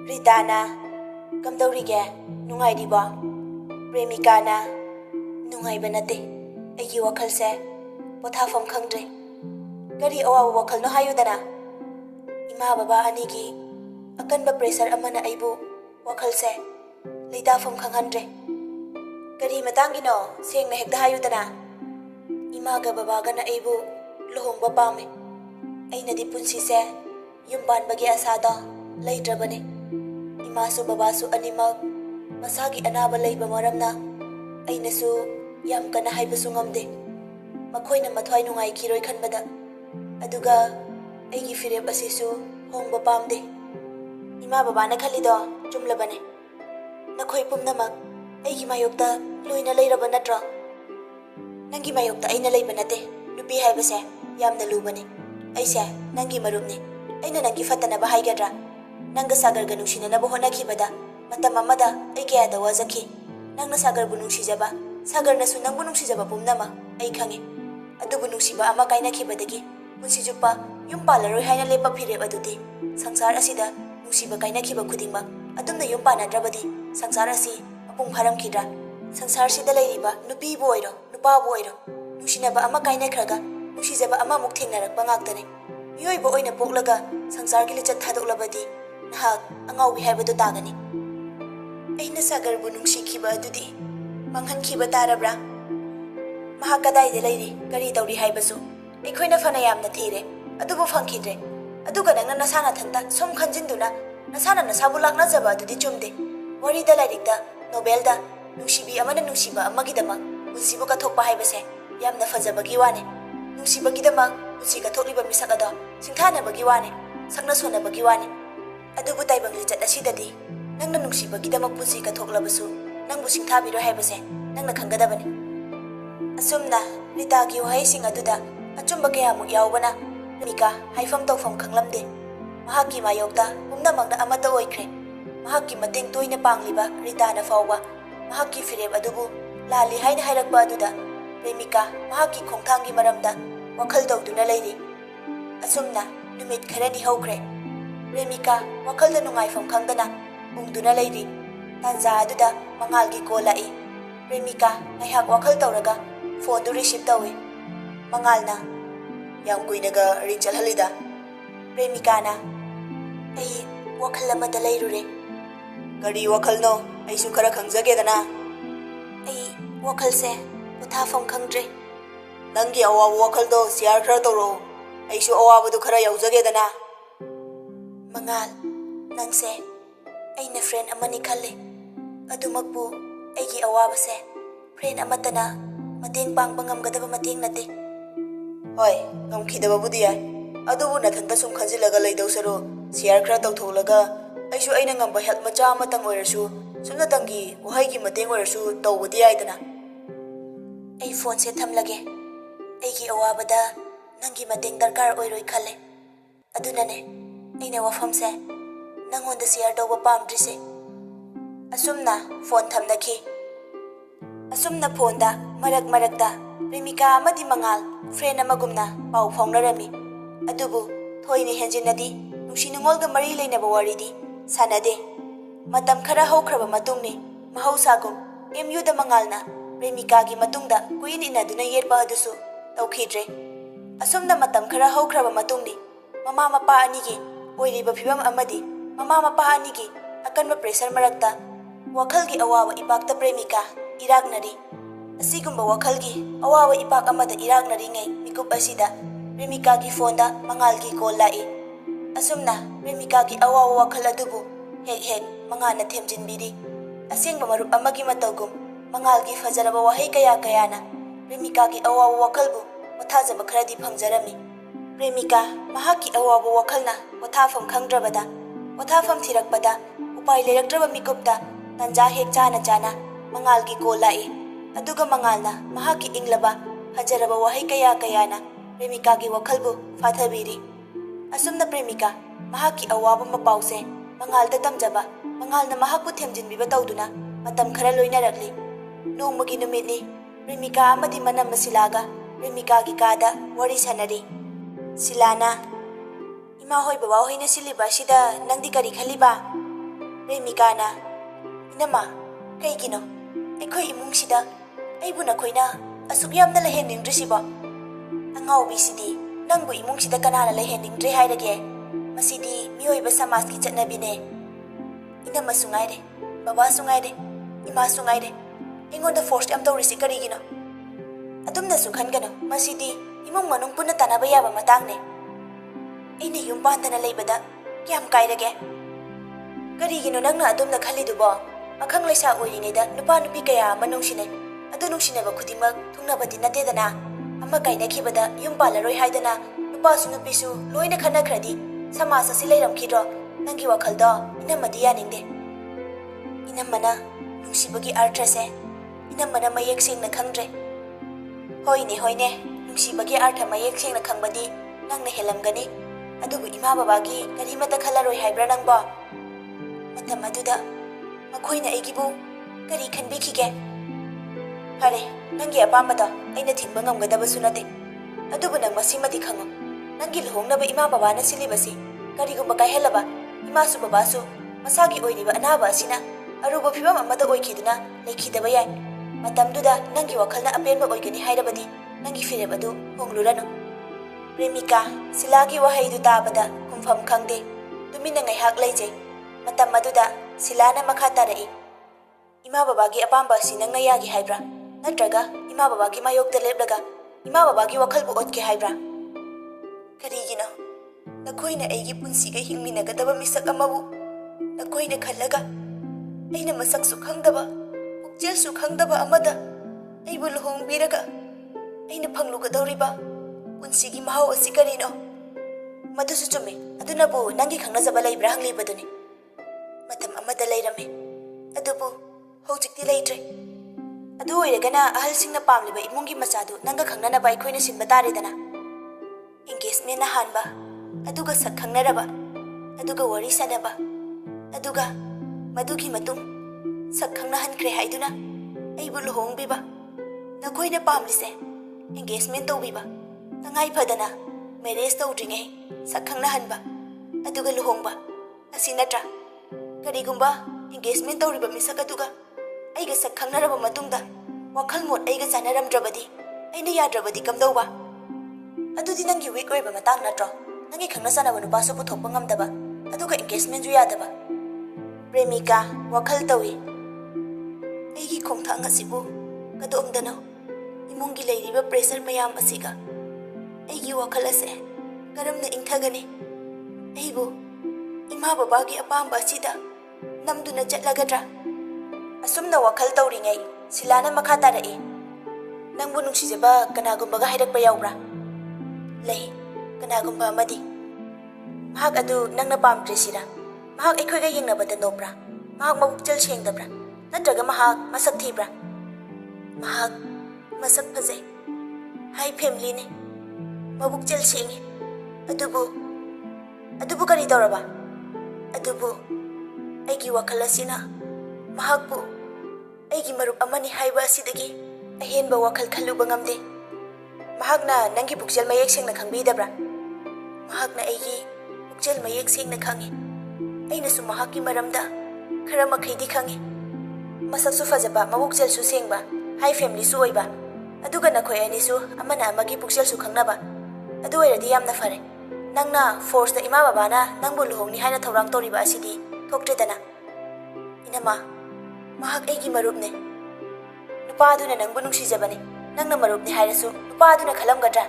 Ritana, kamdawrige, nungayribo? Premikana, nungayba nate. Aigi wakhalse, pothafam khangdre. Kari awawa wakhal no hayudana. Ima baba anigi, akanba pressure amana aibu wakhalse, leidafam khanghandre. Kari matangino, sengna hekda hayudana. Ima ga baba gana aibu luhongba pame. Aina di punsise, yumban bagi asada, leidrabane. Imasu babasu animak masagi anaba leiba maramna ainasu yam kana haibasu ngamde makoina mathwai nungai kiroi khanbada aduga aigi fireb asisu hongba pamde ima babana khalido chumlabane nakhoi pumnamak aigi mayokta loina leiraba natra nangi mayokta aina leiba nate nupi haibase yamna lubane aise nangi marumne aina nangi fatana ba haigadra Nangga sagar ga nungsinanabu honakibada matam amada ay kayada wazaki nangna sagar bu nungsijaba sagar nasu nangbu nungsijaba pumnama ay khange adubu nungsiba ama kainakibadagi punsijupa yumpalaroi haina lepa phireb aduti sangsar asida nungsiba kainakiba khudingma adumna yumpanadrabadi sangsar asi apung pharamkhidra sangsar sida leiriba nupi bu oiro nupa bu oiro nungsinaba ama kainakhraga nungsijaba ama muk thengnarakpa ngaktane miyoi bo oina poklaga sangsar gi lichat thadoklabadi Nahag angawi haibado tagani. Ay nasagar bu nungsikiba adudi. Manghankiba tarabra. Mahakaday de layri, gari tawri haibasu. Ikoy na fanayam na thire. Adubo fangkidre. Aduga nang nasana thanta som khanjinduna. Nasana nasabulak na zaba adudi chumde. Wari da layrikda, nobel da, nungsibi amana nungsiba amagidama. Nungsibo kathokpa haibase. Yam na fazabagi wane. Nungsiba gidama, nungsiga thokliba misakado. Singthana bagi wane. Sakna sona bagi wane. Adubu taibang lichat asidadi nangna nungsibagidamag punsi kathoklabasu nangbu singthabiro haibase nangna khanggadabani asumna ritagi wahaising aduda achumba kayamuk yawbana mika haifam tawfam khanglamde mahaki mayokta pumnamagna amata oikre mahaki mateng toina pangliba ritana fawba mahaki fireb adubu lali haina hairakba aduda premika mahaki khongthangi maramda wakhal tawduna leiri asumna numit kharani hokre Premika wakalda nungaifam khangdana ungduna leiri tanza aduda mangalgi ko lai Premika ngaihak wakal tawraga phone du receive tawe mangalna yam kuinaga ring chalhalida Premika na ai wakal amada leirure kari wakal no ai su khara khangjage dana ai wakal se pothafam khangdre nangi awabu wakal do share khara tawro ai su awabu du khara yaujage dana Mangal, nangse, ay na friend amani khalle. Adumagbu, aygi awabase, friend amatana, mateng pang pangamgadaba mateng nate. Hoy, ngamkhidaba budi ay. Adubu nathanta sum khanjilaga leidaw saro, share khara tawtholaga, aysu ayna ngamba help macha amatang oirasu, sumnatangi wahaygi mateng oirasu tawbudi aydana. Ay phone se thamlage. Aygi awabada nangi mateng darkar oiroi khalle. Adunane. Aina wafamse nangonda share tawba pamdrise asumna phone thamnaki asumna phone da marakda Premika amadi mangal friend amagumna pau phongnarami adubu thoini henjinadi nungsinungolga mari leinaba waridi sanade matam khara haukraba matungni mahausagum MU da mangalna Premika gi matungda kuin inaduna yerba adusu tawkhidre asumna matam khara haukraba matungni mama mapa anigi oiriba phibam amadi mama mapa anigi akanba pressure marakta wakhalgi awawa ipakta Premika iragnari asigumba wakhalgi awawa ipak amada iragnari ngai mikup asida Premika gi phone da mangalgi call lai asumna Premika gi awawa wakhal adubu hek mangana themjinbiri asengba marup amagi matagum mangalgi fajaraba wahai kayana Premika gi awawa wakhalbu mathajaba kharadi phangjarami Premika mahaki awabu wakalna wathafam khangdrabada wathafam thirakpada upai lerakdraba mikupta tanja hek chana mangalgi ko lai aduga mangalna mahaki inglaba hajaraba wahai kayana Premika gi wakalbu fathabiri asumna Premika mahaki awabu mapause mangalda tamjaba mangalna mahakbu themjinbiba tawduna matam khara loinarakli nongmagi numitni Premika amadi manam masilaga Premika gi kada wari sanari Silana, ima hoy baba hoy na siliba sida nangdi kari khaliba. Premikana inama kaigino ꯑꯩꯈꯣꯏ ꯏꯃꯨꯡꯁꯤꯗ ꯑꯩꯕꯨ ꯅꯈꯣꯏꯅ ꯑꯁꯨꯛ ꯌꯥꯝꯅ ꯂꯩꯍꯟꯅꯤꯡꯗ꯭ꯔꯤꯁꯤꯕꯣ ꯑꯉꯥꯎꯕꯤꯁꯤꯗꯤ ꯅꯪꯕꯨ ꯏꯃꯨꯡꯁꯤꯗ ꯀꯅꯥꯅ ꯂꯩꯍꯟꯅꯤꯡꯗ꯭ꯔꯦ ꯍꯥꯏꯔꯒꯦ ꯃꯁꯤꯗꯤ ꯃꯤꯑꯣꯏꯕ ꯁꯃꯥꯖꯀꯤ ꯆꯠꯅꯕꯤꯅꯦ ꯏꯅꯝꯃꯁꯨ ꯉꯥꯏꯔꯦ ꯕꯕꯥꯁꯨ ꯉꯥꯏꯔꯦ ꯏꯃꯥꯁꯨ ꯉꯥꯏꯔꯦ ꯑꯩꯉꯣꯟꯗ ꯐꯣꯔꯁ ꯌꯥꯝ ꯇꯧꯔꯤꯁꯤ ꯀꯔꯤꯒꯤꯅꯣ ꯑꯗꯨꯝꯅꯁꯨ ꯈꯟꯒꯅꯨ ꯃꯁꯤꯗꯤ ꯏꯃꯨꯡ ꯃꯅꯨꯡ ꯄꯨꯟꯅ ꯇꯥꯟꯅꯕ ꯌꯥꯕ ꯃꯇꯥꯡꯅꯦ ꯑꯩꯅ ꯌꯨꯝ ꯄꯥꯟꯗꯅ ꯂꯩꯕꯗ ꯀꯌꯥꯝ ꯀꯥꯏꯔꯒꯦ ꯀꯔꯤꯒꯤꯅꯣ ꯅꯪꯅ ꯑꯗꯨꯝꯅ ꯈꯜꯂꯤꯗꯨꯕꯣ ꯑꯈꯪ ꯂꯩꯁꯥ ꯑꯣꯏꯔꯤꯉꯩꯗ ꯅꯨꯄꯥ ꯅꯨꯄꯤ ꯀꯌꯥ ꯑꯃ ꯅꯨꯡꯁꯤꯅꯩ ꯑꯗꯨ ꯅꯨꯡꯁꯤꯅꯕ ꯈꯨꯗꯤꯡꯃꯛ ꯊꯨꯡꯅꯕꯗꯤ ꯅꯠꯇꯦꯗꯅ ꯑꯃ ꯀꯥꯏꯅꯈꯤꯕꯗ ꯌꯨꯝ ꯄꯥꯜꯂꯔꯣꯏ ꯍꯥꯏꯗꯅ ꯅꯨꯄꯥꯁꯨ ꯅꯨꯄꯤꯁꯨ ꯂꯣꯏꯅ ꯈꯟꯅꯈ꯭ꯔꯗꯤ ꯁꯃꯥꯖ ꯑꯁꯤ ꯂꯩꯔꯝꯈꯤꯗ꯭ꯔꯣ ꯅꯪꯒꯤ ꯋꯥꯈꯜꯗꯣ ꯏꯅꯝꯃꯗꯤ ꯌꯥꯅꯤꯡꯗꯦ ꯏꯅꯝꯃꯅ ꯅꯨꯡꯁꯤꯕꯒꯤ ꯑꯔꯊꯁꯦ ꯏꯅꯝꯃꯅ ꯃꯌꯦꯛ ꯁꯦꯡꯅ ꯈꯪꯗ꯭ꯔꯦ ꯍꯣꯏꯅꯦ ꯍꯣꯏꯅꯦ ꯅꯨꯡꯁꯤꯕꯒꯤ ꯑꯔꯊ ꯃꯌꯦꯛ ꯁꯦꯡꯅ ꯈꯪꯕꯗꯤ ꯅꯪꯅ ꯍꯦꯜꯂꯝꯒꯅꯤ ꯑꯗꯨꯕꯨ ꯏꯃꯥ ꯕꯕꯥꯒꯤ ꯀꯔꯤꯃꯠꯇ ꯈꯜꯂꯔꯣꯏ ꯍꯥꯏꯕ꯭ꯔꯥ ꯅꯪꯕꯣ ꯃꯇꯝ ꯑꯗꯨꯗ ꯃꯈꯣꯏꯅ ꯑꯩꯒꯤꯕꯨ ꯀꯔꯤ ꯈꯟꯕꯤꯈꯤꯒꯦ ꯐꯔꯦ ꯅꯪꯒꯤ ꯑꯄꯥꯝꯕꯗꯣ ꯑꯩꯅ ꯊꯤꯡꯕ ꯉꯝꯒꯗꯕꯁꯨ ꯅꯠꯇꯦ ꯑꯗꯨꯕꯨ ꯅꯪ ꯃꯁꯤꯃꯗꯤ ꯈꯪꯉꯨ ꯅꯪꯒꯤ ꯂꯨꯍꯣꯡꯅꯕ ꯏꯃꯥ ꯕꯕꯥꯅ ꯁꯤꯜꯂꯤꯕꯁꯤ ꯀꯔꯤꯒꯨꯝꯕ ꯀꯥꯏꯍꯜꯂꯕ ꯏꯃꯥꯁꯨ ꯕꯕꯥꯁꯨ ꯃꯁꯥꯒꯤ ꯑꯣꯏꯔꯤꯕ ꯑꯅꯥꯕ ꯑꯁꯤꯅ ꯑꯔꯨꯕ ꯐꯤꯕꯝ ꯑꯃꯗ ꯑꯣꯏꯈꯤꯗꯨꯅ ꯂꯩꯈꯤꯗꯕ ꯌꯥꯏ ꯃꯇꯝꯗꯨꯗ ꯅꯪꯒꯤ ꯋꯥꯈꯜꯅ ꯑꯄꯦꯟꯕ ꯑꯣꯏꯒꯅꯤ ꯍꯥꯏꯔꯕꯗꯤ ꯅꯪꯒꯤ ꯐꯤꯔꯦꯞ ꯑꯗꯨ ꯍꯣꯡꯂꯨꯔꯅꯨ ꯄ꯭ꯔꯦꯃꯤꯀꯥ ꯁꯤꯂꯥꯒꯤ ꯋꯥꯍꯩꯗꯨ ꯇꯥꯕꯗ ꯈꯨꯝꯐꯝ ꯈꯪꯗꯦ ꯇꯨꯃꯤꯟꯅ ꯉꯥꯏꯍꯥꯛ ꯂꯩꯖꯩ ꯃꯇꯝ ꯑꯗꯨꯗ ꯁꯤꯂꯥꯅ ꯃꯈꯥ ꯇꯥꯔꯛꯏ ꯏꯃꯥ ꯕꯕꯥꯒꯤ ꯑꯄꯥꯝꯕ ꯑꯁꯤ ꯅꯪꯅ ꯌꯥꯒꯦ ꯍꯥꯏꯕ꯭ꯔꯥ ꯅꯠꯇ꯭ꯔꯒ ꯏꯃꯥ ꯕꯕꯥꯒꯤ ꯃꯥꯌꯣꯛꯇ ꯂꯦꯞꯂꯒ ꯏꯃꯥ ꯕꯕꯥꯒꯤ ꯋꯥꯈꯜꯕꯨ ꯑꯣꯠꯀꯦ ꯍꯥꯏꯕ꯭ꯔꯥ ꯀꯔꯤꯒꯤꯅꯣ ꯅꯈꯣꯏꯅ ꯑꯩꯒꯤ ꯄꯨꯟꯁꯤꯒ ꯍꯤꯡꯃꯤꯟꯅꯒꯗꯕ ꯃꯤꯁꯛ ꯑꯃꯕꯨ ꯅꯈꯣꯏꯅ ꯈꯜꯂꯒ ꯑꯩꯅ ꯃꯁꯛꯁꯨ ꯈꯪꯗꯕ ꯄꯨꯛꯆꯦꯜꯁꯨ ꯈꯪꯗꯕ ꯑꯃꯗ ꯑꯩꯕꯨ ꯂꯨꯍꯣꯡꯕꯤꯔꯒ ꯑꯩꯅ ꯐꯪꯂꯨꯒꯗꯧꯔꯤꯕ ꯄꯨꯟꯁꯤꯒꯤ ꯃꯍꯥꯎ ꯑꯁꯤ ꯀꯔꯤꯅꯣ ꯃꯗꯨꯁꯨ ꯆꯨꯝꯃꯤ ꯑꯗꯨꯅꯕꯨ ꯅꯪꯒꯤ ꯈꯪꯅꯖꯕ ꯂꯩꯕ꯭ꯔꯥ ꯍꯪꯂꯤꯕꯗꯨꯅꯤ ꯃꯇꯝ ꯑꯃꯗ ꯂꯩꯔꯝꯃꯤ ꯑꯗꯨꯕꯨ ꯍꯧꯖꯤꯛꯇꯤ ꯂꯩꯇ꯭ꯔꯦ ꯑꯗꯨ ꯑꯣꯏꯔꯒꯅ ꯑꯍꯜꯁꯤꯡꯅ ꯄꯥꯝꯂꯤꯕ ꯏꯃꯨꯡꯒꯤ ꯃꯆꯥꯗꯨ ꯅꯪꯒ ꯈꯪꯅꯅꯕ ꯑꯩꯈꯣꯏꯅ ꯁꯤꯟꯕ ꯇꯥꯔꯦꯗꯅ ꯑꯦꯡꯒꯦꯖꯃꯦꯟꯅ ꯍꯥꯟꯕ ꯑꯗꯨꯒ ꯁꯛ ꯈꯪꯅꯔꯕ ꯑꯗꯨꯒ ꯋꯥꯔꯤ ꯁꯥꯟꯅꯕ ꯑꯗꯨꯒ ꯃꯗꯨꯒꯤ ꯃꯇꯨꯡ ꯁꯛ ꯈꯪꯅꯍꯟꯈ꯭ꯔꯦ ꯍꯥꯏꯗꯨꯅ ꯑꯩꯕꯨ ꯂꯨꯍꯣꯡꯕꯤꯕ ꯅꯈꯣꯏꯅ ꯄꯥꯝꯂꯤꯁꯦ ꯑꯦꯡꯒꯦꯖꯃꯦꯟ ꯇꯧꯕꯤꯕ ꯇꯉꯥꯏ ꯐꯗꯅ ꯃꯦꯔꯦꯖ ꯇꯧꯗ꯭ꯔꯤꯉꯩ ꯁꯛ ꯈꯪꯅꯍꯟꯕ ꯑꯗꯨꯒ ꯂꯨꯍꯣꯡꯕ ꯑꯁꯤ ꯅꯠꯇ꯭ꯔꯥ ꯀꯔꯤꯒꯨꯝꯕ ꯑꯦꯡꯒꯦꯖꯃꯦꯟ ꯇꯧꯔꯤꯕ ꯃꯤꯁꯛ ꯑꯗꯨꯒ ꯑꯩꯒ ꯁꯛ ꯈꯪꯅꯔꯕ ꯃꯇꯨꯡꯗ ꯋꯥꯈꯜ ꯃꯣꯠ ꯑꯩꯒ ꯆꯥꯟꯅꯔꯝꯗ꯭ꯔꯕꯗꯤ ꯑꯩꯅ ꯌꯥꯗ꯭ꯔꯕꯗꯤ ꯀꯝꯗꯧꯕ ꯑꯗꯨꯗꯤ ꯅꯪꯒꯤ ꯋꯤꯛ ꯑꯣꯏꯕ ꯃꯇꯥꯡ ꯅꯠꯇ꯭ꯔꯣ ꯅꯪꯒꯤ ꯈꯪꯅ ꯆꯥꯟꯅꯕ ꯅꯨꯄꯥꯁꯨ ꯄꯨꯊꯣꯛꯄ ꯉꯝꯗꯕ ꯑꯗꯨꯒ ꯑꯦꯡꯒꯦꯖꯃꯦꯟꯁꯨ ꯌꯥꯗꯕ ꯄ꯭ꯔꯦꯃꯤꯀꯥ ꯋꯥꯈꯜ ꯇꯧꯏ ꯑꯩꯒꯤ ꯈꯣꯡꯊꯥꯡ ꯑꯁꯤꯕꯨ ꯀꯗꯣꯝꯗꯅꯣ ꯏꯃꯨꯡꯒꯤ ꯂꯩꯔꯤꯕ ꯄ꯭ꯔꯦꯁꯔ ꯃꯌꯥꯝ ꯑꯁꯤꯒ ꯑꯩꯒꯤ ꯋꯥꯈꯜ ꯑꯁꯦ ꯀꯔꯝꯅ ꯏꯪꯊꯒꯅꯤ ꯑꯩꯕꯨ ꯏꯃꯥ ꯕꯕꯥꯒꯤ ꯑꯄꯥꯝꯕ ꯑꯁꯤꯗ ꯅꯝꯗꯨꯅ ꯆꯠꯂꯒꯗ꯭ꯔꯥ ꯑꯁꯨꯝꯅ ꯋꯥꯈꯜ ꯇꯧꯔꯤꯉꯩ ꯁꯤꯂꯥꯅ ꯃꯈꯥ ꯇꯥꯔꯛꯏ ꯅꯪꯕꯨ ꯅꯨꯡꯁꯤꯖꯕ ꯀꯅꯥꯒꯨꯝꯕꯒ ꯍꯥꯏꯔꯛꯄ ꯌꯥꯎꯕ꯭ꯔꯥ ꯂꯩ ꯀꯅꯥꯒꯨꯝꯕ ꯑꯃꯗꯤ ꯃꯍꯥꯛ ꯑꯗꯨ ꯅꯪꯅ ꯄꯥꯝꯗ꯭ꯔꯤꯁꯤꯔꯥ ꯃꯍꯥꯛ ꯑꯩꯈꯣꯏꯒ ꯌꯦꯡꯅꯕꯗ ꯅꯣꯞꯄ꯭ꯔꯥ ꯃꯍꯥꯛ ꯃꯕꯨꯛꯆꯦꯜ ꯁꯦꯡꯗꯕ꯭ꯔꯥ ꯅꯠꯇ꯭ꯔꯒ ꯃꯍꯥꯛ ꯃꯁꯛ ꯊꯤꯕ꯭ꯔꯥ ꯃꯍꯥꯛ ꯃꯁꯛ ꯐꯖꯩ ꯍꯥꯏ ꯐꯦꯃꯤꯂꯤꯅꯤ ꯃꯕꯨꯛꯆꯦꯜ ꯁꯦꯡꯉꯤ ꯑꯗꯨꯕꯨ ꯀꯔꯤ ꯇꯧꯔꯕ ꯑꯗꯨꯕꯨ ꯑꯩꯒꯤ ꯋꯥꯈꯜ ꯑꯁꯤꯅ ꯃꯍꯥꯛꯄꯨ ꯑꯩꯒꯤ ꯃꯔꯨꯞ ꯑꯃꯅꯤ ꯍꯥꯏꯕ ꯑꯁꯤꯗꯒꯤ ꯑꯍꯦꯟꯕ ꯋꯥꯈꯜ ꯈꯜꯂꯨꯕ ꯉꯝꯗꯦ ꯃꯍꯥꯛꯅ ꯅꯪꯒꯤ ꯄꯨꯛꯆꯦꯜ ꯃꯌꯦꯛ ꯁꯦꯡꯅ ꯈꯪꯕꯤꯗꯕ꯭ꯔꯥ ꯃꯍꯥꯛꯅ ꯑꯩꯒꯤ ꯄꯨꯛꯆꯦꯜ ꯃꯌꯦꯛ ꯁꯦꯡꯅ ꯈꯪꯉꯤ ꯑꯩꯅꯁꯨ ꯃꯍꯥꯛꯀꯤ ꯃꯔꯝꯗ ꯈꯔ ꯃꯈꯩꯗꯤ ꯈꯪꯉꯤ ꯃꯁꯛꯁꯨ ꯐꯖꯕ ꯃꯕꯨꯛꯆꯦꯜꯁꯨ ꯁꯦꯡꯕ ꯍꯥꯏ ꯐꯦꯃꯤꯂꯤꯁꯨ ꯑꯣꯏꯕ ꯑꯗꯨꯒ ꯅꯈꯣꯏ ꯑꯅꯤꯁꯨ ꯑꯃꯅ ꯑꯃꯒꯤ ꯄꯨꯛꯆꯦꯜꯁꯨ ꯈꯪꯅꯕ ꯑꯗꯨ ꯑꯣꯏꯔꯗꯤ ꯌꯥꯝꯅ ꯐꯔꯦ ꯅꯪꯅ ꯐꯣꯔꯁꯇ ꯏꯃꯥ ꯕꯕꯥꯅ ꯅꯪꯕꯨ ꯂꯨꯍꯣꯡꯅꯤ ꯍꯥꯏꯅ ꯊꯧꯔꯥꯡ ꯇꯧꯔꯤꯕ ꯑꯁꯤꯗꯤ ꯊꯣꯛꯇ꯭ꯔꯦꯗꯅ ꯏꯅꯝꯃ ꯃꯍꯥꯛ ꯑꯩꯒꯤ ꯃꯔꯨꯞꯅꯦ ꯅꯨꯄꯥꯗꯨꯅ ꯅꯪꯕꯨ ꯅꯨꯡꯁꯤꯖꯕꯅꯤ ꯅꯪꯅ ꯃꯔꯨꯞꯅꯤ ꯍꯥꯏꯔꯁꯨ ꯅꯨꯄꯥꯗꯨꯅ ꯈꯜꯂꯝꯒꯗ꯭ꯔꯥ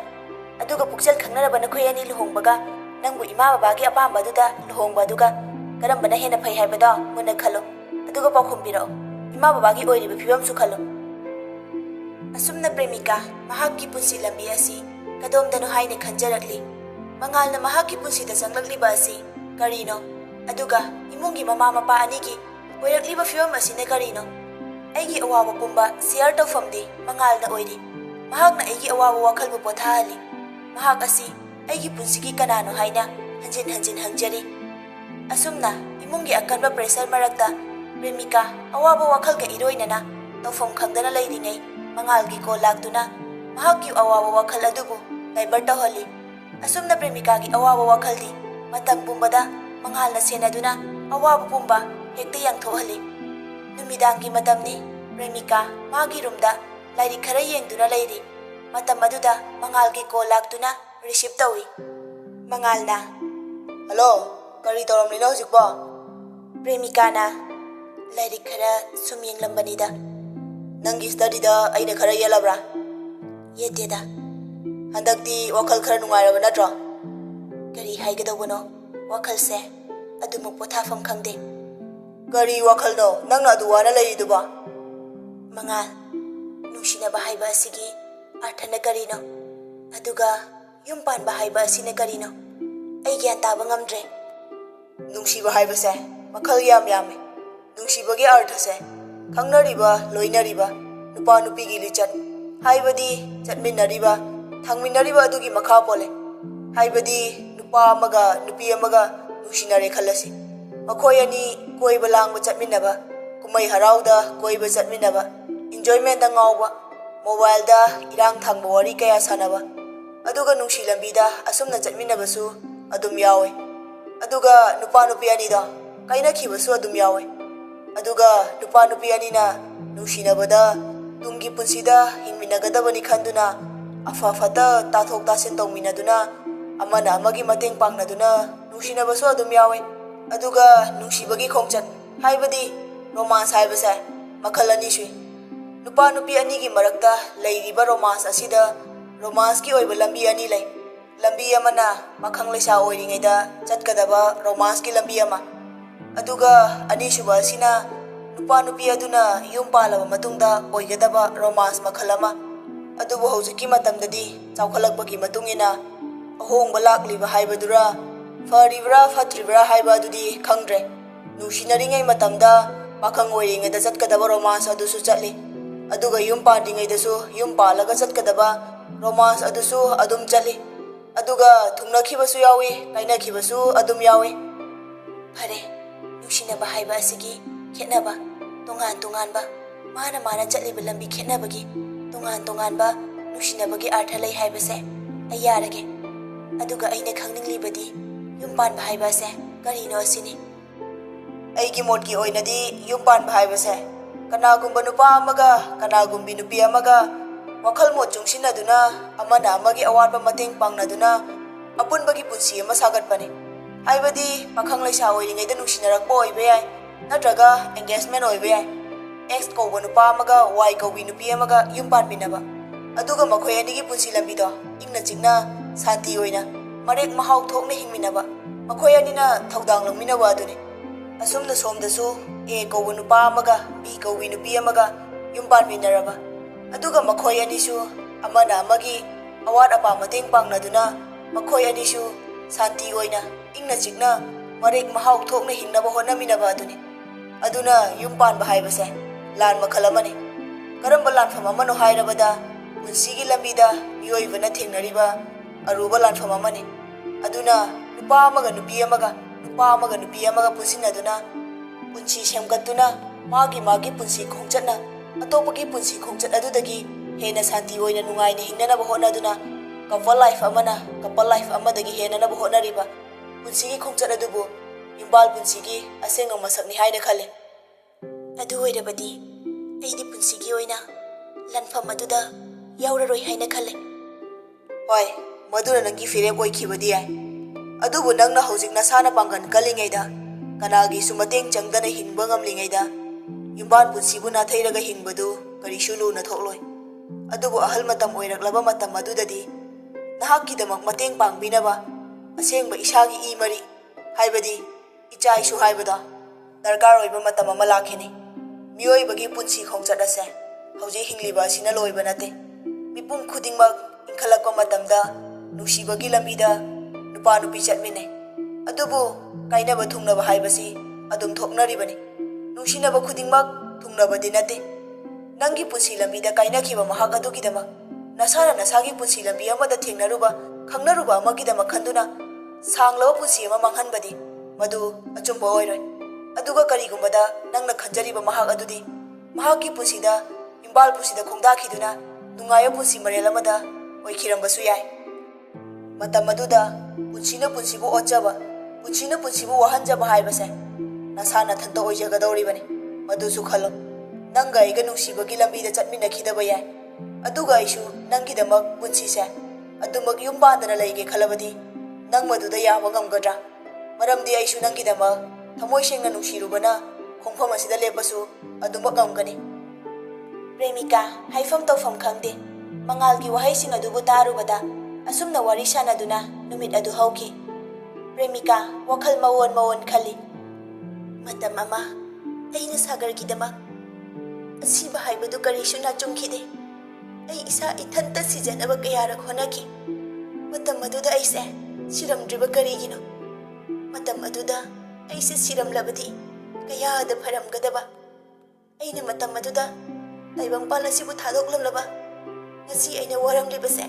ꯑꯗꯨꯒ ꯄꯨꯛꯆꯦꯜ ꯈꯪꯅꯔꯕ ꯅꯈꯣꯏ ꯑꯅꯤ ꯂꯨꯍꯣꯡꯕꯒ ꯅꯪꯕꯨ ꯏꯃꯥ ꯕꯕꯥꯒꯤ ꯑꯄꯥꯝꯕ ꯑꯗꯨꯗ ꯂꯨꯍꯣꯡꯕ ꯑꯗꯨꯒ ꯀꯔꯝꯕꯅ ꯍꯦꯟꯅ ꯐꯩ ꯍꯥꯏꯕꯗꯣ ꯃꯨꯟꯅ ꯈꯜꯂꯨ ꯑꯗꯨꯒ ꯄꯥꯎꯈꯨꯝ ꯄꯤꯔꯛꯎ ꯏꯃꯥ ꯕꯕꯥꯒꯤ ꯑꯣꯏꯔꯤꯕ ꯐꯤꯕꯝꯁꯨ ꯈꯜꯂꯨ ꯑꯁꯨꯝꯅ ꯄ꯭ꯔꯦꯃꯤꯀꯥ ꯃꯍꯥꯛꯀꯤ ꯄꯨꯟꯁꯤ ꯂꯝꯕꯤ ꯑꯁꯤ ꯀꯗꯣꯝꯗꯅꯣ ꯍꯥꯏꯅ ꯈꯟꯖꯔꯛꯂꯤ ꯃꯉꯥꯜꯅ ꯃꯍꯥꯛꯀꯤ ꯄꯨꯟꯁꯤꯗ ꯆꯪꯂꯛꯂꯤꯕ ꯑꯁꯤ ꯀꯔꯤꯅꯣ ꯑꯗꯨꯒ ꯏꯃꯨꯡꯒꯤ ꯃꯃꯥ ꯃꯄꯥ ꯑꯅꯤꯒꯤ ꯑꯣꯏꯔꯛꯂꯤꯕ ꯐꯤꯕꯝ ꯑꯁꯤꯅ ꯀꯔꯤꯅꯣ ꯑꯩꯒꯤ ꯑꯋꯥꯕ ꯄꯨꯝꯕ ꯁꯤꯌꯔ ꯇꯧꯐꯝꯗꯤ ꯃꯉꯥꯜꯅ ꯑꯣꯏꯔꯤ ꯃꯍꯥꯛꯅ ꯑꯩꯒꯤ ꯑꯋꯥꯕ ꯋꯥꯈꯜꯕꯨ ꯄꯣꯊꯥꯍꯜꯂꯤ ꯃꯍꯥꯛ ꯑꯁꯤ ꯑꯩꯒꯤ ꯄꯨꯟꯁꯤꯒꯤ ꯀꯅꯥꯅꯣ ꯍꯥꯏꯅ ꯍꯟꯖꯤꯟ ꯍꯟꯖꯤꯟ ꯍꯪꯖꯔꯤ ꯑꯁꯨꯝꯅ ꯏꯃꯨꯡꯒꯤ ꯑꯀꯟꯕ ꯄ꯭ꯔꯦꯁꯔ ꯃꯔꯛꯇ ꯄ꯭ꯔꯦꯃꯤꯀꯥ ꯑꯋꯥꯕ ꯋꯥꯈꯜꯒ ꯏꯔꯣꯏꯅꯅ ꯇꯧꯐꯝ ꯈꯪꯗꯅ ꯂꯩꯔꯤꯉꯩ ꯃꯉꯥꯜꯒꯤ ꯀꯣꯜ ꯂꯥꯛꯇꯨꯅ ꯃꯍꯥꯛꯀꯤ ꯑꯋꯥꯕ ꯋꯥꯈꯜ ꯑꯗꯨꯕꯨ ꯗꯥꯏꯚꯔꯠ ꯇꯧꯍꯜꯂꯤ ꯑꯁꯨꯝꯅ ꯄ꯭ꯔꯦꯃꯤꯀꯥꯒꯤ ꯑꯋꯥꯕ ꯋꯥꯈꯜꯗꯤ ꯃꯇꯝ ꯄꯨꯝꯕꯗ ꯃꯉꯥꯜꯅ ꯁꯦꯟꯅꯗꯨꯅ ꯑꯋꯥꯕ ꯄꯨꯝꯕ hekta yangthohali. Numidangi matamni Premika magi rumda lairi khara yengduna leiri. Matam aduda Mangalgi call laktuna receive tawi. Mangalna, "Hello, kari tawramlina hojikbo?" Premikana, "Lairi khara sum yenglambanida." "Nangi study da aina khara yelabra?" "Yeteda." "Handakti wakhal khara nungairaba natro?" "Kari haigadabono wakhalse adumuk pothafam khangde." "Kari wakhalno nangna adu wana leiriduba?" Mangal, "Nungsinaba haiba asigi arthana karino? Aduga yum panba haiba asina karino? Ai gyan taba ngamdre." "Nungsiba haibase makhal yam yame. Nungsibagi arthase khangnariba loinariba nupa nupigi lichat haibadi chatminariba thangminariba adugi makha pole. Haibadi nupa amaga nupi amaga nungsinare khalasi makhoi ani koiba langba chatminaba kumai harauda koiba chatminaba enjoyment da ngawba mobile da irang thangba wari kaya sanaba aduga nungsi lambida asumna chatminabasu adum yawe. Aduga nupa nupi ani da kaina khibasu adum yawe. Aduga nupa nupi ani na nungsinabada tungi punsida hingminagadabani khanduna afa fata tathok tasin tongminaduna amana amagi mateng pangnaduna nungsinabasu adum yawe. Aduga nungsibagi khongchat haibadi romance haibase makhal ani sui. Nupa nupi ani gi marakta leiriba romance asida romance ki oiba lambi ani lei. Lambi amana makhang leisa oiringaida chatkadaba romance ki lambi ama. Aduga ani suba asina nupa nupi aduna yum palaba matungda oigadaba romance makhal ama. Adubu hojiki matamdadi chawkhalakbagi matungina ahongba lakliba haibadura faribra fatribra haiba adudi khangdre. Nungsinaringay matamda makhang oiringaida chatkadaba romance adusu chatli. Aduga yum pandingaidasu yum palaga chatkadaba romance adusu adum chatli. Aduga thungnakibasu yawi kainakibasu adum yawi. Phare nungsinaba haiba asigi khetnaba tongan tonganba mana mana chatliba lambi khetnabagi tongan tonganba nungsinabagi artha lei haibase ai yarage. Aduga aina khangninglibadi yum panba haibase karino asini. Aigi modki oinadi yum panba haibase kanagumba nupa amaga kanagumbi nupi amaga wakhal mod chungsinaduna amana amagi awatba mateng pangnaduna apunbagi punsi ama sagatpani. Haibadi pakhang leisa oiringaida nungsinarакpa oiba yai natraga engagement oiba yai. Ex kauba nupa amaga y kaubi nupi amaga yum panbinaba. Aduga makhoi anigi punsi lambido ingna chingna santi oina marek mahau thokna hingminaba makhoi anina thaudang longminaba aduni. Asumna somdasu A kauba nupa amaga B kaubi nupi amaga yum panbinaraba. Aduga makhoi anisu amana amagi awat apa mateng pangnaduna makhoi anisu santi oina ingna chingna marek mahau thokna hingnaba honaminaba aduni. Aduna yum panba haibase lan makhal amani. Karamba lanfam amano hairabada punsigi lambida mioibana thengnariba aruba lanfam amani. Aduna nupa amaga nupi amaga nupa amaga nupi amaga punsinaduna punsi semgatuna magi magi punsi khongchatna atopagi punsi khongchat adudagi hena santi oina nungaina hingnanaba honaduna couple life amadagi henanaba honariba punsigi khongchat adubu imbal punsigi asenga masakni haina khale. Adu oirabadi aidi punsigi oina lanfam aduda yauraroi haina khale. Hoi maduna nangi firem oikhibadi yai. Adubu nangna hojik nasana pangan kalingaida kanagi sumateng changdana hinba ngamlingaida yumban punsibu nathairaga hingbadu karisu luna thokloi. Adubu ahal matam oiraklaba matam adudadi nahakkidamak mateng pangbinaba asengba isagi I mari haibadi icha isu haibada darkar oiba matam ama lakhini. Mioibagi punsi khongchat ase hauji hingliba asina loiba nate. Mipum khudingmak inkhalakpa matamda nungsibagi lambida nupa nupi chatmine. Adubu kainaba thungnaba haibasi adum thoknaribani. Nungsinaba khudingmak thungnabadi nate. Nangi punsi lambida kainakhiba mahak adugidamak nasana nasagi punsi lambi amada thengnaruba khangnaruba amagidamak khanduna sanglaba punsi ama manghanbadi madu achumba oiroi. Aduga karigumbada nangna khanjariba mahak adudi mahakki punsida imbal pusida khongdakhiduna nungayo punsi marel amada oikhirambasu yai. Matam aduda punsina punsibu otjaba punsina punsibu wahanjaba haibase ꯅꯁꯥ ꯅꯊꯟꯇ ꯑꯣꯏꯖꯒꯗꯧꯔꯤꯕꯅꯤ ꯃꯗꯨꯁꯨ ꯈꯜꯂꯣ ꯅꯪꯒ ꯑꯩꯒ ꯅꯨꯡꯁꯤꯕꯒꯤ ꯂꯝꯕꯤꯗ ꯆꯠꯃꯤꯟꯅꯈꯤꯗꯕ ꯌꯥꯏ ꯑꯗꯨꯒ ꯑꯩꯁꯨ ꯅꯪꯒꯤꯗꯃꯛ ꯄꯨꯟꯁꯤꯁꯦ ꯑꯗꯨꯃꯛ ꯌꯨꯝ ꯄꯥꯟꯗꯅ ꯂꯩꯒꯦ ꯈꯜꯂꯕꯗꯤ ꯅꯪ ꯃꯗꯨꯗ ꯌꯥꯕ ꯉꯝꯒꯗ꯭ꯔꯥ ꯃꯔꯝꯗꯤ ꯑꯩꯁꯨ ꯅꯪꯒꯤꯗꯃꯛ ꯊꯃꯣꯏ ꯁꯦꯡꯅ ꯅꯨꯡꯁꯤꯔꯨꯕꯅ ꯈꯣꯡꯐꯝ ꯑꯁꯤꯗ ꯂꯦꯞꯄꯁꯨ ꯑꯗꯨꯃꯛ ꯉꯝꯒꯅꯤ ꯄ꯭ꯔꯦꯃꯤꯀꯥ ꯍꯥꯏꯐꯝ ꯇꯧꯐꯝ ꯈꯪꯗꯦ ꯃꯉꯥꯜꯒꯤ ꯋꯥꯍꯩꯁꯤꯡ ꯑꯗꯨꯕꯨ ꯇꯥꯔꯨꯕꯗ ꯑꯁꯨꯝꯅ ꯋꯥꯔꯤ ꯁꯥꯟꯅꯗꯨꯅ ꯅꯨꯃꯤꯠ ꯑꯗꯨ ꯍꯧꯈꯤ ꯄ꯭ꯔꯦꯃꯤꯀꯥ ꯋꯥꯈꯜ ꯃꯑꯣꯟ ꯈꯜꯂꯤ ꯃꯇꯝ ꯑꯃ ꯑꯩꯅ ꯁꯥꯒꯔꯒꯤꯗꯃꯛ ꯑꯁꯤꯕ ꯍꯥꯏꯕꯗꯨ ꯀꯔꯤꯁꯨ ꯅꯥꯆꯨꯡꯈꯤꯗꯦ ꯑꯩ ꯏꯁꯥ ꯏꯊꯟꯇ ꯁꯤꯖꯅꯕ ꯀꯌꯥꯔꯛ ꯍꯣꯠꯅꯈꯤ ꯃꯇꯝ ꯑꯗꯨꯗ ꯑꯩꯁꯦ ꯁꯤꯔꯝꯗ꯭ꯔꯤꯕ ꯀꯔꯤꯒꯤꯅꯣ ꯃꯇꯝ ꯑꯗꯨꯗ ꯑꯩꯁꯦ ꯁꯤꯔꯝꯂꯕꯗꯤ ꯀꯌꯥꯗ ꯐꯔꯝꯒꯗꯕ ꯑꯩꯅ ꯃꯇꯝ ꯑꯗꯨꯗ ꯇꯥꯏꯕꯪꯄꯥꯜ ꯑꯁꯤꯕꯨ ꯊꯥꯗꯣꯛꯂꯝꯂꯕ ꯉꯁꯤ ꯑꯩꯅ ꯋꯥꯔꯝꯂꯤꯕꯁꯦ